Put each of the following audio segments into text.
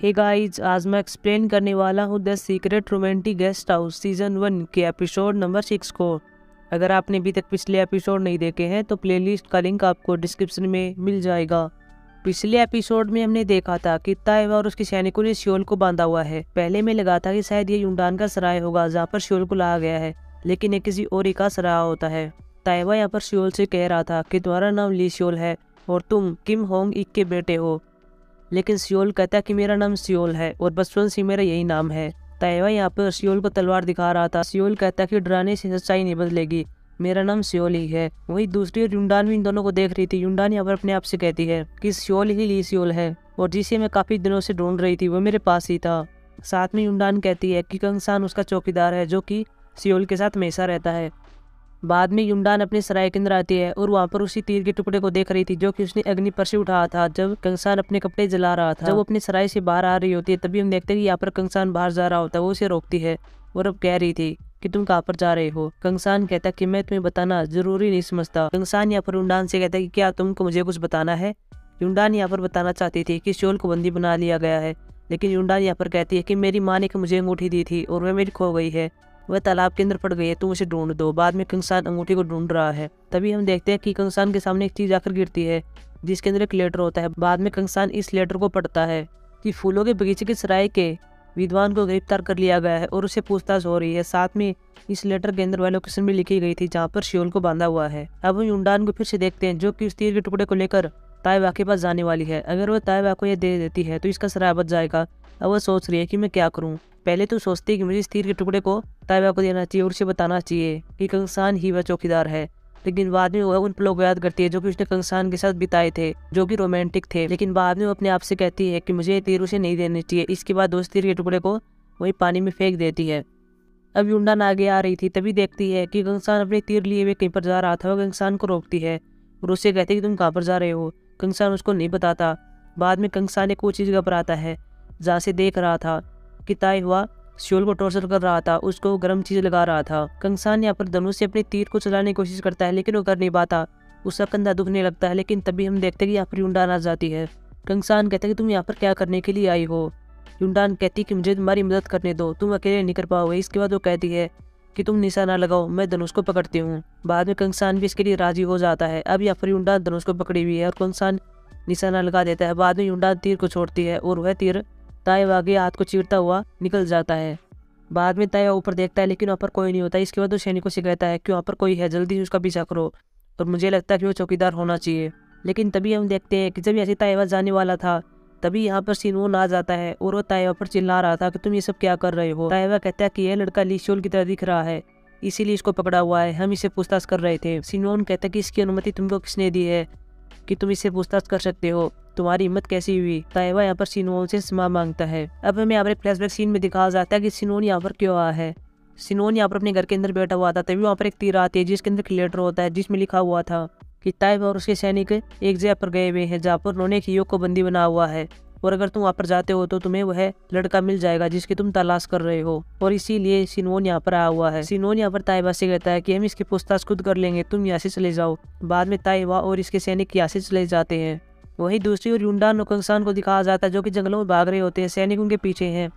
Hey guys, आज मैं explain करने वाला हूँ the secret romantic guest house season 1 के एपिसोड नंबर 6 को। अगर आपने अभी तक पिछले एपिसोड नहीं देखे हैं तो प्लेलिस्ट का लिंक आपको डिस्क्रिप्शन में मिल जाएगा। पिछले एपिसोड में हमने देखा था कि ताइवा और उसके सैनिकों ने सियोल को बांधा हुआ है। पहले में लगा था कि शायद ये युंडान का सराय होगा जहाँ पर सियोल को लाया गया है, लेकिन ये किसी और ही का सराय होता है। ताइवा यहाँ पर सियोल से कह रहा था कि तुम्हारा नाम ली सियोल है और तुम किम होंग इक के बेटे हो, लेकिन सियोल कहता है कि मेरा नाम सियोल है और बचपन से मेरा यही नाम है। ताइवा यहाँ पर सियोल को तलवार दिखा रहा था। सियोल कहता है कि डराने से सच्चाई नहीं बदलेगी, मेरा नाम सियोल ही है। वही दूसरी ओर युंडान भी इन दोनों को देख रही थी। युंडान यहाँ पर अपने आप से कहती है कि सियोल ही ली सियोल है और जिसे मैं काफी दिनों से ढूंढ रही थी वो मेरे पास ही था। साथ में युंडान कहती है कि कंगसान उसका चौकीदार है जो कि सियोल के साथ हमेशा रहता है। बाद में युंडान अपने सराय के अंदर आती है और वहाँ पर उसी तीर के टुकड़े को देख रही थी जो कि उसने अग्नि पर से उठाया था जब कंगसान अपने कपड़े जला रहा था। जब वो अपने सराय से बाहर आ रही होती है तभी हम देखते हैं कि यहाँ पर कंगसान बाहर जा रहा होता है। वो उसे रोकती है और अब कह रही थी कि तुम कहाँ पर जा रहे हो। कंगसान कहता है कि मैं तुम्हें बताना जरूरी नहीं समझता। कंगसान यहाँ पर युंडान से कहता है कि क्या तुमको मुझे कुछ बताना है। युंडान यहाँ पर बताना चाहती थी कि सियोल को बंदी बना लिया गया है, लेकिन युंडान यहाँ पर कहती है कि मेरी माँ ने मुझे अंगूठी दी थी और वह मेरी खो गई है, वह तालाब के अंदर पड़ गई है, तुम उसे ढूंढ दो। बाद में कंगसान अंगूठी को ढूंढ रहा है। तभी हम देखते हैं कि कंगसान के सामने एक चीज आकर गिरती है जिसके अंदर एक लेटर होता है। बाद में कंगसान इस लेटर को पढ़ता है कि फूलों के बगीचे के सराय के विद्वान को गिरफ्तार कर लिया गया है और उसे पूछताछ हो रही है। साथ में इस लेटर के अंदर वह लोकेशन भी लिखी गई थी जहाँ पर सियोल को बांधा हुआ है। अब हम युंडान को फिर से देखते हैं जो कि उस तीर के टुकड़े को लेकर ताइवा के पास जाने वाली है। अगर वह ताइवा को यह दे देती है तो इसका सराय बच जाएगा। अब वह सोच रही है कि मैं क्या करूँ। पहले तो सोचती है कि मुझे इस तीर के टुकड़े को ताइवा को देना चाहिए और उसे बताना चाहिए कि कंगसान ही वह चौकीदार है, लेकिन बाद में वह उन पलों को याद करती है जो कि उसने कंगसान के साथ बिताए थे जो कि रोमांटिक थे। लेकिन बाद में वो अपने आप से कहती है कि मुझे तीर उसे नहीं देनी चाहिए। इसके बाद उस तीर के टुकड़े को वही पानी में फेंक देती है। अब युंडान आगे आ रही थी तभी देखती है कि कंगसान अपने तीर लिए हुए कहीं पर जा रहा था। वह कंगसान को रोकती है और उससे कहती है कि तुम कहाँ पर जा रहे हो। कंगसान उसको नहीं बताता। बाद में कंगसान एक वो चीज़ घबराता है जहाँ से देख रहा था कि ताइवा सियोल को टॉर्चर कर रहा था, उसको गर्म चीज लगा रहा था। कंगसान यहाँ पर धनुष से अपने तीर को चलाने की कोशिश करता है लेकिन वो कर नहीं पाता। उसका कंधा दुखने लगता है। लेकिन तभी हम देखते हैं कि यहाँ पर युंडान आ जाती है। कंगसान कहता है कि तुम यहाँ पर क्या करने के लिए आई हो। युंडान कहती है कि मुझे तुम्हारी मदद करने दो, तुम अकेले नहीं कर पाओगे। इसके बाद वो कहती है कि तुम निशाना लगाओ, मैं धनुष को पकड़ती हूँ। बाद में कंगसान भी इसके लिए राजी हो जाता है। अब यहाँ पर युंडान धनुष को पकड़ी हुई है और कंगसान निशाना लगा देता है। बाद में युंडान तीर को छोड़ती है और वह तीर ताइवा के हाथ को चीरता हुआ निकल जाता है। बाद में ताइवा ऊपर देखता है लेकिन वहाँ पर कोई नहीं होता। इसके बाद वो सैनिकों से कहता है कि वहाँ पर कोई है, जल्दी उसका पीछा करो और मुझे लगता है कि वो चौकीदार होना चाहिए। लेकिन तभी हम देखते हैं कि जब ऐसे ताइवा जाने वाला था तभी यहाँ पर सिनवोन आ जाता है और वो ताइवा पर चिल्ला रहा था कि तुम ये सब क्या कर रहे हो। ताइवा कहता है कि यह लड़का ली सियोल की तरह दिख रहा है, इसीलिए इसको पकड़ा हुआ है, हम इसे पूछताछ कर रहे थे। सिनवोन कहता है कि इसकी अनुमति तुमको किसने दी है कि तुम इससे पूछताछ कर सकते हो, तुम्हारी हिम्मत कैसी हुई। ताइवा यहाँ पर सिनवोन से क्षमा मांगता है। अब हमें यहाँ पर फ्लैशबैक सीन में दिखाया जाता है कि सिनवोन यहाँ पर क्यों आया है। सिनवोन यहाँ पर अपने घर के अंदर बैठा हुआ था तभी वहाँ पर एक तीर आती है जिसके अंदर लेटर होता है जिसमें लिखा हुआ था कि ताइवा और उसके सैनिक एक जगह पर गए हुए हैं जहाँ पर उन्होंने एक युवक को बंदी बना हुआ है और अगर तुम वहाँ पर जाते हो तो तुम्हें वह लड़का मिल जाएगा जिसकी तुम तलाश कर रहे हो, और इसीलिए सिनवोन यहाँ पर आया हुआ है। सिनवोन यहाँ पर ताइवा से कहता है कि हम इसकी पूछताछ खुद कर लेंगे, तुम यहाँ से चले जाओ। बाद में ताइवा और इसके सैनिक यहाँ से चले जाते हैं। वहीं दूसरी ओर युंडान और कंगसान को दिखाया जाता है जो कि जंगलों में भाग रहे होते हैं। सैनिक उनके पीछे हैं।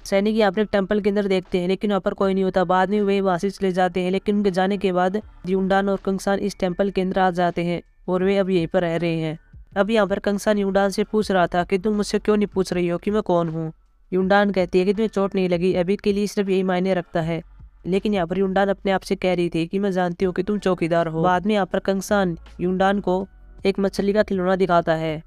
सैनिक यहाँ पर एक टेम्पल के अंदर देखते हैं लेकिन वहाँ पर कोई नहीं होता। बाद में वे वहाँ से चले जाते हैं, लेकिन उनके जाने के बाद युंडान और कंगसान इस टेम्पल के अंदर आ जाते हैं और वे अब यहीं पर रह रहे हैं। अब यहाँ पर कंगसान युंडान से पूछ रहा था कि तुम मुझसे क्यों नहीं पूछ रही हो कि मैं कौन हूँ। युंडान कहती है कि तुम्हें चोट नहीं लगी, अभी के लिए सिर्फ यही मायने रखता है। लेकिन यहाँ पर युंडान अपने आप से कह रही थी कि मैं जानती हूँ कि तुम चौकीदार हो। बाद में यहाँ पर कंगसान युंडान को एक मछली का खिलौना दिखाता है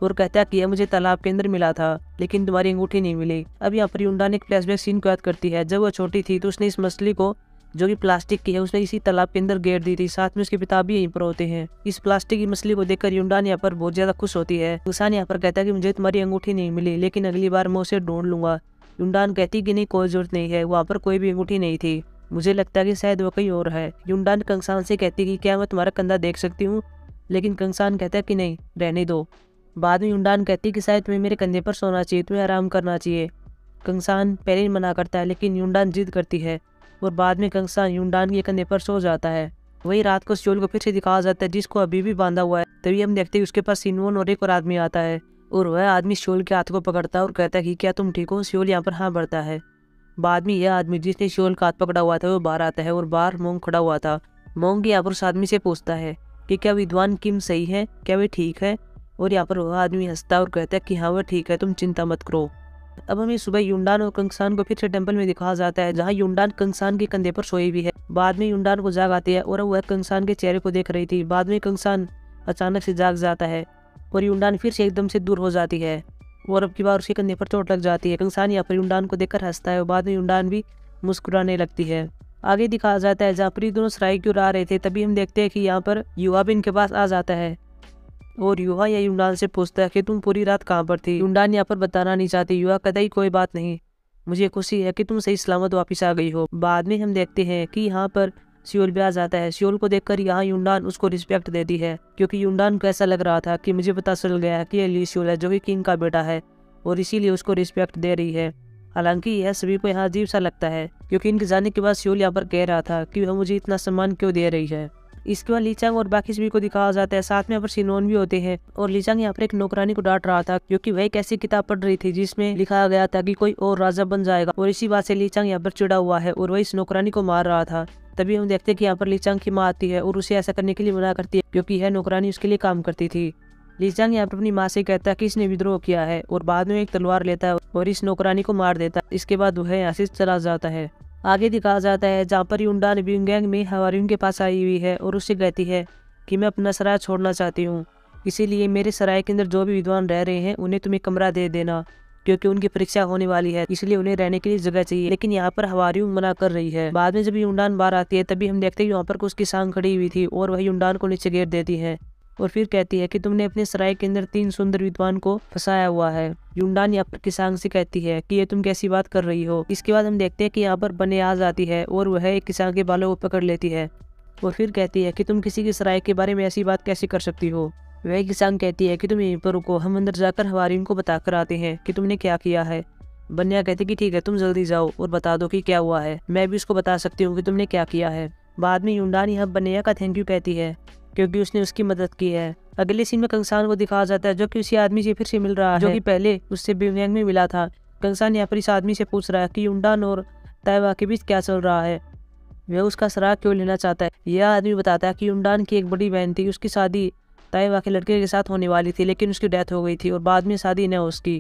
और कहता है कि यह मुझे तालाब के अंदर मिला था लेकिन तुम्हारी अंगूठी नहीं मिली। अब यहाँ पर युंडान एक फ्लैशबैक सीन को याद करती है। जब वह छोटी थी तो उसने इस मछली को जो कि प्लास्टिक की है उसने इसी तालाब के अंदर गेर दी थी। साथ में उसके पिता भी यहीं पर होते हैं। इस प्लास्टिक की मछली को देखकर युंडान यहाँ पर बहुत ज्यादा खुश होती है। कंगसान यहाँ पर कहता है कि मुझे तुम्हारी अंगूठी नहीं मिली लेकिन अगली बार मैं उसे ढूंढ लूंगा। युंडान कहती कि नहीं, कोई जरूरत नहीं है, वहाँ पर कोई भी अंगूठी नहीं थी, मुझे लगता है कि शायद वो कहीं और है। युंडान कंगसान से कहती कि क्या मैं तुम्हारा कंधा देख सकती हूँ, लेकिन कंगसान कहता है कि नहीं, रहने दो। बाद में युंडान कहती कि शायद तुम्हें मेरे कंधे पर सोना चाहिए, तुम्हें आराम करना चाहिए। कंगसान पहले ही मना करता है लेकिन युंडान जिद करती है और बाद में कंगसान युंडान के कंधे पर सो जाता है। वही रात को सियोल को फिर से दिखाया जाता है जिसको अभी भी बांधा हुआ है। तभी हम देखते हैं उसके पास सिनवोन और एक और आदमी आता है और वह आदमी शियोल के हाथ को पकड़ता है और कहता है कि क्या तुम ठीक हो। शियोल यहाँ पर हाँ भरता है। बाद में यह आदमी जिसने शियोल का हाथ पकड़ा हुआ था वो बाहर आता है और बाहर मोंग खड़ा हुआ था। मोंग यहाँ पर उस आदमी से पूछता है कि क्या विद्वान किम सही है, क्या वे ठीक है। और यहाँ पर वह आदमी हंसता है और कहता है कि हाँ वह ठीक है, तुम चिंता मत करो। अब हमें सुबह युंडान और कंगसान को फिर से टेंपल में दिखाया जाता है, जहाँ युंडान कंगसान के कंधे पर सोई हुई है। बाद में युंडान को जाग आती है और वह कंगसान के चेहरे को देख रही थी। बाद में कंगसान अचानक से जाग जाता है और युंडान फिर से एकदम से दूर हो जाती है और अब की बार उसके कंधे पर चोट लग जाती है। कंगसान यहाँ पर युंडान को देखकर हंसता है और बाद में युंडान भी मुस्कुराने लगती है। आगे दिखाया जाता है जहाँ पर ये दोनों सराय की ओर आ रहे थे, तभी हम देखते हैं कि यहाँ पर युवा भी इनके पास आ जाता है और युवा या युंडान से पूछता है कि तुम पूरी रात कहाँ पर थी। युंडान यहाँ पर बताना नहीं चाहती। युवा कहता ही कोई बात नहीं, मुझे खुशी है कि तुम सही सलामत वापस आ गई हो। बाद में हम देखते हैं कि यहाँ पर शियोल भी आ जाता है। शियोल को देखकर यहाँ युंडान उसको रिस्पेक्ट देती है, क्योंकि युंडान को ऐसा लग रहा था कि मुझे पता चल गया है कि ये ली शियोल है जो कि किंग का बेटा है और इसीलिए उसको रिस्पेक्ट दे रही है। हालांकि यह सभी को यहाँ अजीब सा लगता है, क्योंकि इनके जाने के बाद शियोल यहाँ पर कह रहा था कि वह मुझे इतना सम्मान क्यों दे रही है। इसके बाद लीचांग और बाकी सभी को दिखाया जाता है। साथ में यहाँ पर सिनोन भी होते हैं और लीचांग यहाँ पर एक नौकरानी को डांट रहा था, क्योंकि वह एक ऐसी किताब पढ़ रही थी जिसमें लिखा गया था कि कोई और राजा बन जाएगा और इसी बात से लीचांग यहाँ पर चिड़ा हुआ है और वह इस नौकरानी को मार रहा था। तभी हम देखते हैं कि यहाँ पर लीचांग की माँ आती है और उसे ऐसा करने के लिए मना करती है, क्योंकि यह नौकरानी उसके लिए काम करती थी। लीचांग यहाँ पर अपनी माँ से कहता है कि इसने विद्रोह किया है और बाद में एक तलवार लेता है और इस नौकरानी को मार देता है। इसके बाद वह यहाँ से चला जाता है। आगे दिखाया जाता है जहाँ पर युंडान ब्यूंगैंग में हवारियों के पास आई हुई है और उससे कहती है कि मैं अपना सराय छोड़ना चाहती हूँ, इसीलिए मेरे सराय के अंदर जो भी विद्वान रह रहे हैं उन्हें तुम्हें कमरा दे देना, क्योंकि उनकी परीक्षा होने वाली है, इसलिए उन्हें रहने के लिए जगह चाहिए। लेकिन यहाँ पर हवारियों मना कर रही है। बाद में जब युंडान बाहर आती है तभी हम देखते हैं यहाँ पर उसकी सांग खड़ी हुई थी और वह युंडान को नीचे गिर देती है और फिर कहती है कि तुमने अपने सराय के अंदर 3 सुंदर विद्वान को फंसाया हुआ है। युंडान यहाँ पर किसांग से कहती है कि ये तुम कैसी बात कर रही हो। इसके बाद हम देखते हैं कि यहाँ पर बनियाज आती है और वह एक किसान के बालों को पकड़ लेती है और फिर कहती है कि तुम किसी के सराय के बारे में ऐसी बात कैसे कर सकती हो। वह किसान कहती है कि तुम यहीं पर रुको, हम अंदर जाकर हवारियों को बता कर आते हैं कि तुमने क्या किया है। बनिया कहती कि ठीक है, तुम जल्दी जाओ और बता दो कि क्या हुआ है, मैं भी उसको बता सकती हूँ कि तुमने क्या किया है। बाद में युंडान यहाँ बनिया का थैंक यू कहती है, क्योंकि उसने उसकी मदद की है। अगले सीन में कंगसान को दिखाया जाता है जो कि उसी आदमी से फिर से मिल रहा है जो कि पहले उससे ब्यूंगैंग में मिला था। कंगसान यहाँ पर इस आदमी से पूछ रहा है कि युंडान और ताइवा के बीच क्या चल रहा है, वह उसका सराय क्यों लेना चाहता है। यह आदमी बताता है कि युंडान की एक बड़ी बहन थी, उसकी शादी ताइवा के लड़के के साथ होने वाली थी, लेकिन उसकी डेथ हो गई थी और बाद में शादी न उसकी,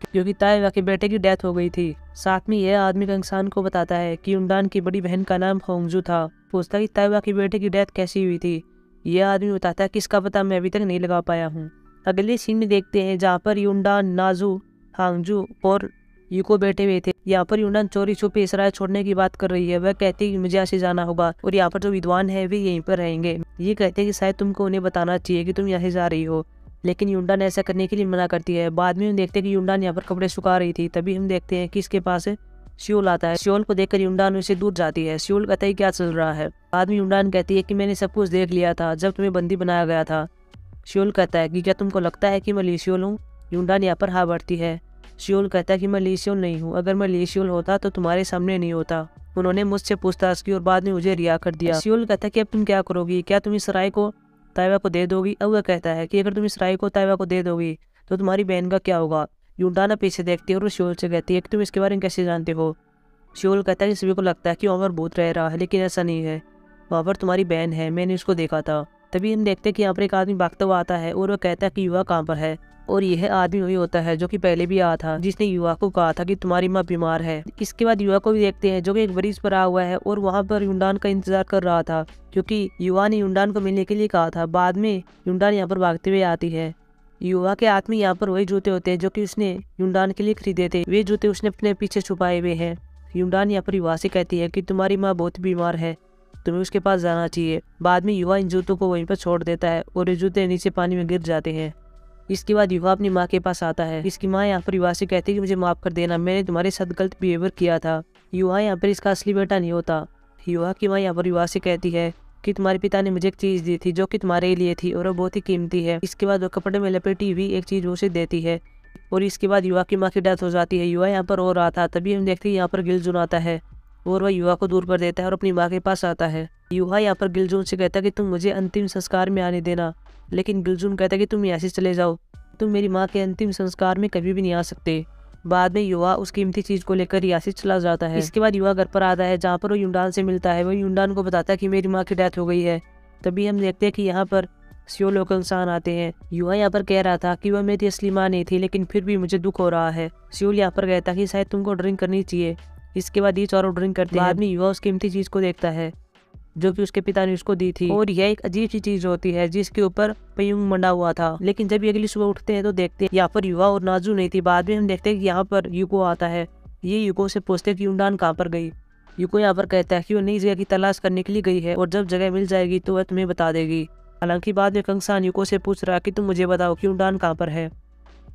क्योंकि ताइवा के बेटे की डेथ हो गई थी। साथ में यह आदमी कंगसान को बताता है कि युंडान की बड़ी बहन का नाम होंगजू था। पूछता है कि ताइवा के बेटे की डेथ कैसी हुई थी। यह आदमी बताता है कि इसका पता मैं अभी तक नहीं लगा पाया हूँ। अगले सीन में देखते हैं जहाँ पर युंडान, नाजू, हांगजू और यूको बैठे हुए थे। यहाँ पर युंडान चोरी छुपे सराय छोड़ने की बात कर रही है। वह कहती है कि मुझे यहाँ से जाना होगा और यहाँ पर जो विद्वान है वे यहीं पर रहेंगे। ये कहते हैं कि शायद तुमको उन्हें बताना चाहिए कि तुम यहाँ से जा रही हो, लेकिन युंडान ऐसा करने के लिए मना करती है। बाद में हम देखते हैं कि युंडान यहाँ पर कपड़े सुखा रही थी, तभी हम देखते हैं कि इसके पास शियोल आता है। शियोल को देखकर युंडान उससे दूर जाती है। शियोल कहता है क्या चल रहा है। बाद में युंडान कहती है कि मैंने सब कुछ देख लिया था जब तुम्हें बंदी बनाया गया था। शियोल कहता है कि क्या तुमको लगता है कि मैं ली शियोल हूँ। युंडान यहाँ पर हाँ बढ़ती है। शियोल कहता है कि मैं ली शियोल नहीं हूँ, अगर मैं ली शियोल होता तो तुम्हारे सामने नहीं होता। उन्होंने मुझसे पूछताछ की और बाद में मुझे रिहा कर दिया। शियोल कहता है कि अब तुम क्या करोगी, क्या तुम इस राय को ताइवा को दे दोगी। अब वह कहता है कि अगर तुम इस राय को ताइवा को दे दोगी तो तुम्हारी बहन का क्या होगा। युंडान पीछे देखती है और शियोल से कहती है कि तुम इसके बारे में कैसे जानते हो। शियोल कहता है कि सभी को लगता है कि वहाँ पर भूत रह रहा है, लेकिन ऐसा नहीं है, वहाँ पर तुम्हारी बहन है, मैंने उसको देखा था। तभी हम देखते हैं कि यहाँ पर एक आदमी भागता हुआ आता है और वह कहता है कि युवा कहाँ पर है। और यह आदमी वही होता है जो कि पहले भी आया था, जिसने युवा को कहा था कि तुम्हारी माँ बीमार है। इसके बाद युवा को भी देखते हैं जो कि एक ब्रिज पर आया हुआ है और वहाँ पर युंडान का इंतजार कर रहा था, क्योंकि युवा ने युंडान को मिलने के लिए कहा था। बाद में युंडान यहाँ पर भागते हुए आती है। युवा के हाथ में यहाँ पर वही जूते होते हैं जो कि उसने युंडान के लिए खरीदे थे। वे जूते उसने अपने पीछे छुपाए हुए हैं। युंडान यहाँ पर युवा से कहती है कि तुम्हारी माँ बहुत बीमार है, तुम्हें उसके पास जाना चाहिए। बाद में युवा इन जूतों को वहीं पर छोड़ देता है और ये जूते नीचे पानी में गिर जाते हैं। इसके बाद युवा अपनी माँ के पास आता है। इसकी माँ यहाँ पर युवा से कहती है कि मुझे माफ कर देना, मैंने तुम्हारे साथ गलत बिहेवियर किया था। युवा यहाँ पर इसका असली बेटा नहीं होता। युवा की माँ यहाँ पर युवा से कहती है कि तुम्हारे पिता ने मुझे एक चीज दी थी जो कि तुम्हारे लिए थी और वो बहुत ही कीमती है। इसके बाद वो कपड़े में लपेटी हुई एक चीज उसे देती है और इसके बाद युवा की माँ की डेथ हो जाती है। युवा यहाँ पर रो रहा था, तभी हम देखते हैं यहाँ पर गिलजुन आता है और वह युवा को दूर कर देता है और अपनी माँ के पास आता है। युवा यहाँ पर गिलजुन से कहता है कि तुम मुझे अंतिम संस्कार में आने देना, लेकिन गिलजुन कहता है कि तुम यहाँ से चले जाओ। तुम मेरी माँ के अंतिम संस्कार में कभी भी नहीं आ सकते। बाद में युवा उस कीमती चीज को लेकर यहाँ से चला जाता है। इसके बाद युवा घर पर आता है जहाँ पर वो युंडान से मिलता है। वो युंडान को बताता है कि मेरी माँ की डेथ हो गई है। तभी हम देखते हैं कि यहाँ पर सियोल लोकल इंसान आते हैं। युवा यहाँ पर कह रहा था कि वह मेरी असली माँ नहीं थी, लेकिन फिर भी मुझे दुख हो रहा है। सियोल यहाँ पर कहता कि शायद तुमको ड्रिंक करनी चाहिए। इसके बाद ये चारों ड्रिंक करते हैं। बाद में युवा उस कीमती चीज को देखता है जो कि उसके पिता ने उसको दी थी, और यह एक अजीब सी चीज होती है जिसके ऊपर पयुंग मंडा हुआ था। लेकिन जब अगली सुबह उठते हैं तो देखते हैं यहाँ पर युवा और नाजू नहीं थी। बाद में हम देखते हैं कि यहाँ पर यूको आता है। ये यूको से पूछते कि युंडान कहाँ पर गई। यूको यहाँ पर कहता है कि वो नई जगह की तलाश करने के लिए गई है और जब जगह मिल जाएगी तो वह तुम्हें बता देगी। हालांकि बाद में कंगसान यूको से पूछ रहा है कि तुम मुझे बताओ कि युंडान कहाँ पर है,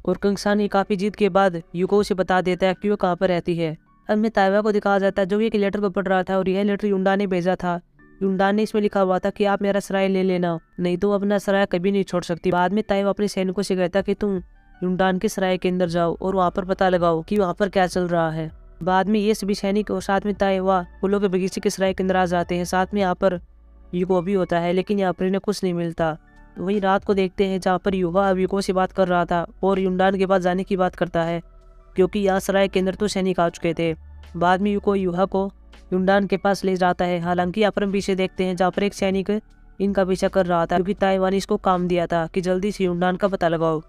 और कंगसान ने काफी जिद के बाद यूको से बता देता है कि वो कहाँ पर रहती है। अब में ताइवा को दिखाया जाता है जो एक लेटर को पढ़ रहा था, और यह लेटर युंडान ने भेजा था। युंडान ने इसमें लिखा हुआ था कि आप मेरा सराय ले लेना, नहीं तो अपना सराय कभी नहीं छोड़ सकती। बाद में ताइवा अपने सैनिकों से कहता कि तुम युंडान के सराय के अंदर जाओ और वहाँ पर पता लगाओ कि वहाँ पर क्या चल रहा है। बाद में ये सभी सैनिक और साथ में ताइवा फूलों के बगीचे के सराय के अंदर आ जाते हैं। साथ में यहाँ पर यूको भी होता है, लेकिन यहाँ पर इन्हें कुछ नहीं मिलता। वही रात को देखते हैं जहाँ पर युवा अब यूको से बात कर रहा था और युंडान के पास जाने की बात करता है, क्योंकि यहाँ सराय के अंदर तो सैनिक आ चुके थे। बाद में यूको युवा को युंडान के पास ले जाता है। हालांकि यहाँ पर हम पीछे देखते हैं जहाँ पर एक सैनिक इनका पीछा कर रहा था, क्योंकि ताइवा ने इसको काम दिया था कि जल्दी से युंडान का पता लगाओ।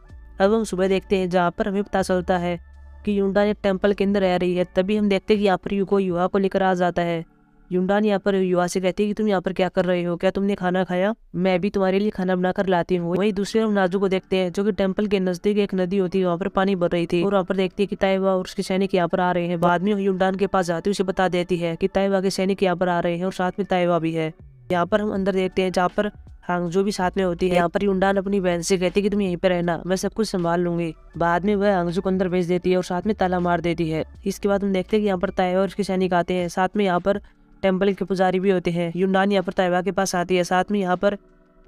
अब हम सुबह देखते हैं जहाँ पर हमें पता चलता है कि युंडान एक टेम्पल के अंदर रह रही है। तभी हम देखते हैं कि यहाँ पर यूको युवा को लेकर आ जाता है। युंडान यहाँ पर युवा से कहती है कि तुम यहाँ पर क्या कर रहे हो, क्या तुमने खाना खाया? मैं भी तुम्हारे लिए खाना बनाकर लाती हूँ। वही दूसरे हम नाजू को देखते हैं जो कि टेम्पल के नजदीक एक नदी होती है, वहाँ पर पानी भर रही थी, और वहाँ पर देखती है कि ताइवा और उसके सैनिक यहाँ पर आ रहे हैं। बाद में युंडान के पास जाती है, उसे बता देती है कि ताइवा के सैनिक यहाँ पर आ रहे हैं और साथ में ताइवा भी है। यहाँ पर हम अंदर देखते हैं जहाँ पर हांगजो भी साथ में होती है। यहाँ पर युंडान अपनी बहन से कहती है कि तुम यहीं पर रहना, मैं सब कुछ संभाल लूंगी। बाद में वह हांगजो को अंदर भेज देती है और साथ में ताला मार देती है। इसके बाद हम देखते हैं कि यहाँ पर ताइवा और उसके सैनिक आते हैं। साथ में यहाँ पर टेम्पल के पुजारी भी होते हैं। युंडान यहाँ पर ताइवा के पास आती है। साथ में यहाँ पर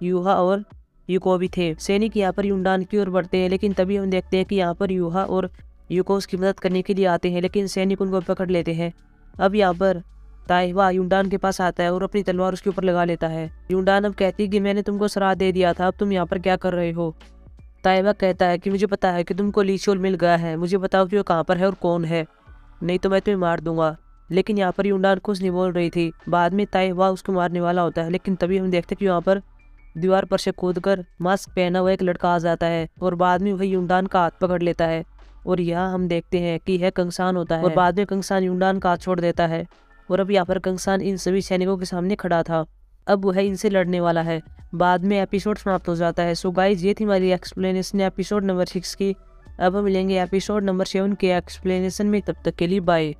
यूहा और यूको भी थे। सैनिक यहाँ पर युंडान की ओर बढ़ते हैं, लेकिन तभी हम देखते हैं कि यहाँ पर यूहा और यूको उसकी मदद करने के लिए आते हैं, लेकिन सैनिक उनको पकड़ लेते हैं। अब यहाँ पर ताइवा युंडान के पास आता है और अपनी तलवार उसके ऊपर लगा लेता है। युंडान अब कहती है कि मैंने तुमको श्राप दे दिया था, अब तुम यहाँ पर क्या कर रहे हो? ताइवा कहता है कि मुझे पता है कि तुमको लीशोल मिल गया है, मुझे बताओ कि वो कहाँ पर है और कौन है, नहीं तो मैं तुम्हें मार दूंगा। लेकिन यहाँ पर युंडान कुछ नहीं बोल रही थी। बाद में ताइवा उसको मारने वाला होता है, लेकिन तभी हम देखते हैं कि यहाँ पर दीवार पर से कूदकर मास्क पहना हुआ एक लड़का आ जाता है, और बाद में वही युंडान का हाथ पकड़ लेता है, और यहाँ हम देखते हैं कि यह कंगसान होता है। और बाद में कंगसान युंडान का हाथ छोड़ देता है, और अब यहाँ पर कंगसान इन सभी सैनिकों के सामने खड़ा था। अब वह इनसे लड़ने वाला है। बाद में एपिसोड समाप्त हो जाता है। सो गाइज, ये थी हमारी एक्सप्लेनेशन एपिसोड नंबर 6 की। अब हम मिलेंगे एपिसोड नंबर 7 के एक्सप्लेनेशन में। तब तक के लिए बाय।